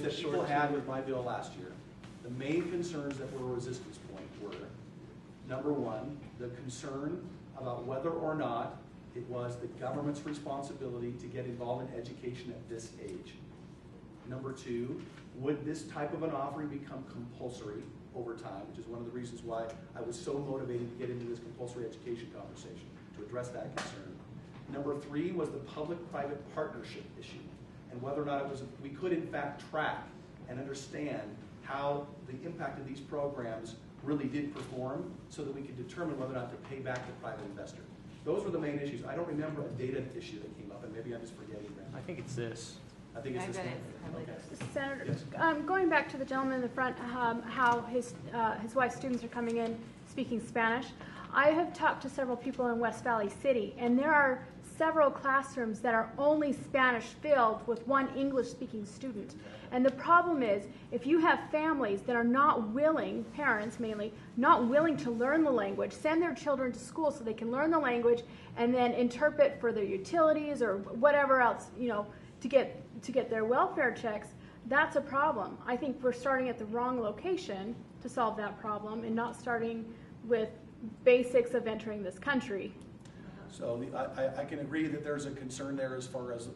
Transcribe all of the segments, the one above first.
that people had with my bill last year, the main concerns that were a resistance point were, number one, the concern about whether or not it was the government's responsibility to get involved in education at this age. Number two, would this type of an offering become compulsory over time, which is one of the reasons why I was so motivated to get into this compulsory education conversation, to address that concern. Number three was the public-private partnership issue, and whether or not it was, we could in fact track and understand how the impact of these programs really did perform so that we could determine whether or not to pay back the private investor. Those were the main issues. I don't remember a data issue that came up, and maybe I'm just forgetting that. I think it's this. I think it's this one. Okay. Senator, Yes. Going back to the gentleman in the front, how his wife's students are coming in speaking Spanish. I have talked to several people in West Valley City, and there are several classrooms that are only Spanish filled with one English-speaking student. And the problem is, if you have families that are not willing, parents mainly, not willing to learn the language, send their children to school so they can learn the language and then interpret for their utilities or whatever else, you know, to get their welfare checks, that's a problem. I think we're starting at the wrong location to solve that problem and not starting with basics of entering this country. So I can agree that there's a concern there as far as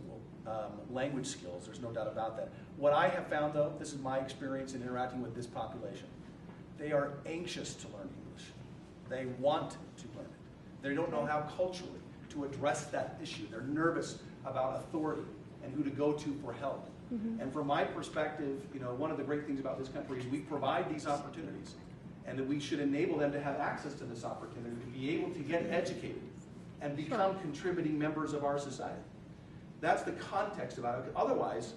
language skills. There's no doubt about that. What I have found, though, this is my experience in interacting with this population, they are anxious to learn English. They want to learn it. They don't know how culturally to address that issue. They're nervous about authority and who to go to for help. Mm-hmm. And from my perspective, you know, one of the great things about this country is we provide these opportunities, and that we should enable them to have access to this opportunity, to be able to get educated and become contributing members of our society. That's the context about it. Otherwise,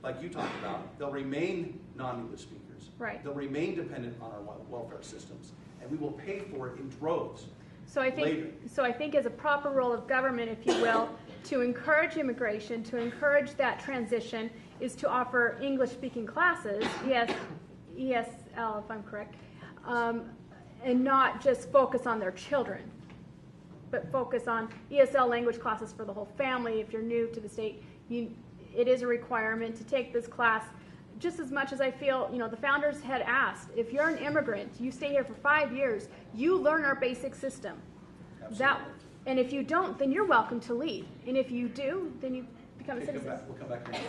like you talked about, they'll remain non-English speakers. Right. They'll remain dependent on our welfare systems, and we will pay for it in droves. So I think as a proper role of government, if you will, to encourage immigration, to encourage that transition, is to offer English-speaking classes, ESL if I'm correct, and not just focus on their children, but focus on ESL language classes for the whole family. If you're new to the state, it is a requirement to take this class. Just as much as I feel, you know, the founders had asked, if you're an immigrant, you stay here for 5 years, you learn our basic system. And if you don't, then you're welcome to leave. And if you do, then you become a citizen. We'll come back here.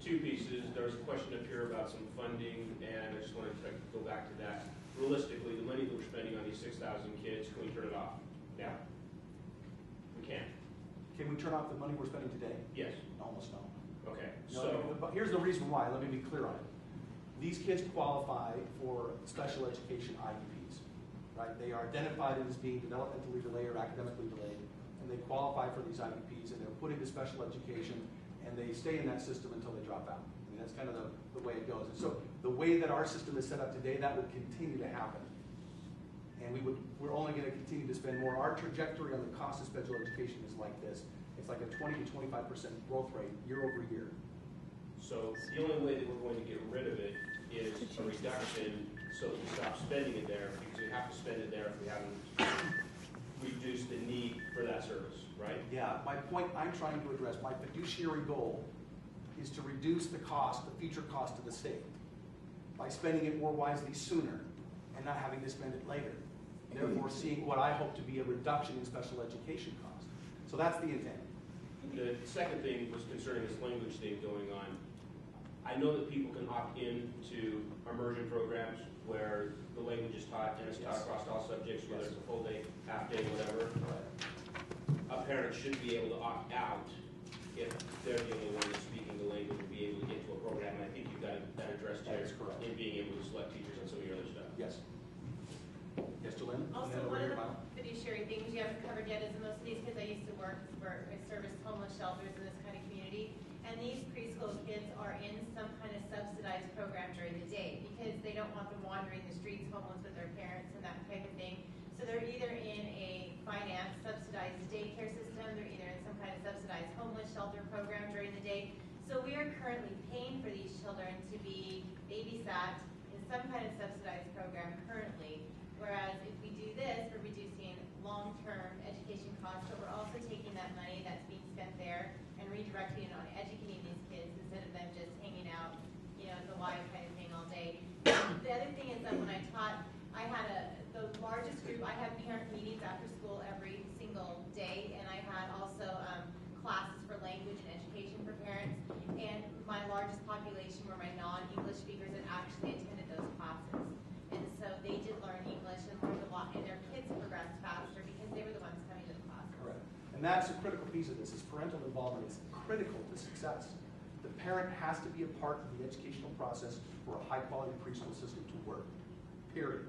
Two pieces. There was a question up here about some funding, and I just wanted to go back to that. Realistically, the money that we're spending on these 6,000 kids, can we turn it off now? We can't. Can we turn off the money we're spending today? Yes. Almost no. Okay. No, but here's the reason why. Let me be clear on it. These kids qualify for special education IEPs, right? They are identified as being developmentally delayed or academically delayed, and they qualify for these IEPs, and they're put into special education, and they stay in that system until they drop out. I mean, that's kind of the way it goes. And so the way that our system is set up today, that would continue to happen. And we're only going to continue to spend more. Our trajectory on the cost of special education is like this. It's like a 20 to 25% growth rate year over year. So the only way that we're going to get rid of it is a reduction so that we stop spending it there, because we have to spend it there if we haven't reduced the need for that service, right? Yeah, my point I'm trying to address, my fiduciary goal is to reduce the cost, the future cost to the state by spending it more wisely sooner and not having to spend it later. Therefore, seeing what I hope to be a reduction in special education costs. So that's the intent. The second thing was concerning this language thing going on. I know that people can opt in to immersion programs where the language is taught and it's taught across all subjects, whether it's a full day, half day, whatever. A parent should be able to opt out if they're the only one that's speaking the language and be able to get to a program. And I think you've got that addressed here in being able to select teachers on some of your other stuff. Yes. Yes, Jolene? Also, one of the fiduciary things you haven't covered yet is that most of these kids I used to work for, I serviced homeless shelters in this kind of community, and these preschool kids are in some kind of subsidized program during the day because they don't want them wandering the streets homeless with their parents and that type of thing. So they're either in a finance subsidized daycare system, they're either in some kind of subsidized homeless shelter program during the day. So we are currently paying for these children to be babysat in some kind of subsidized program currently. Whereas if we do this, we're reducing long-term education costs, but we're also taking that money that's being spent there and redirecting it on educating these kids instead of them just hanging out, And that's a critical piece of this, is parental involvement is critical to success. The parent has to be a part of the educational process for a high-quality preschool system to work, period.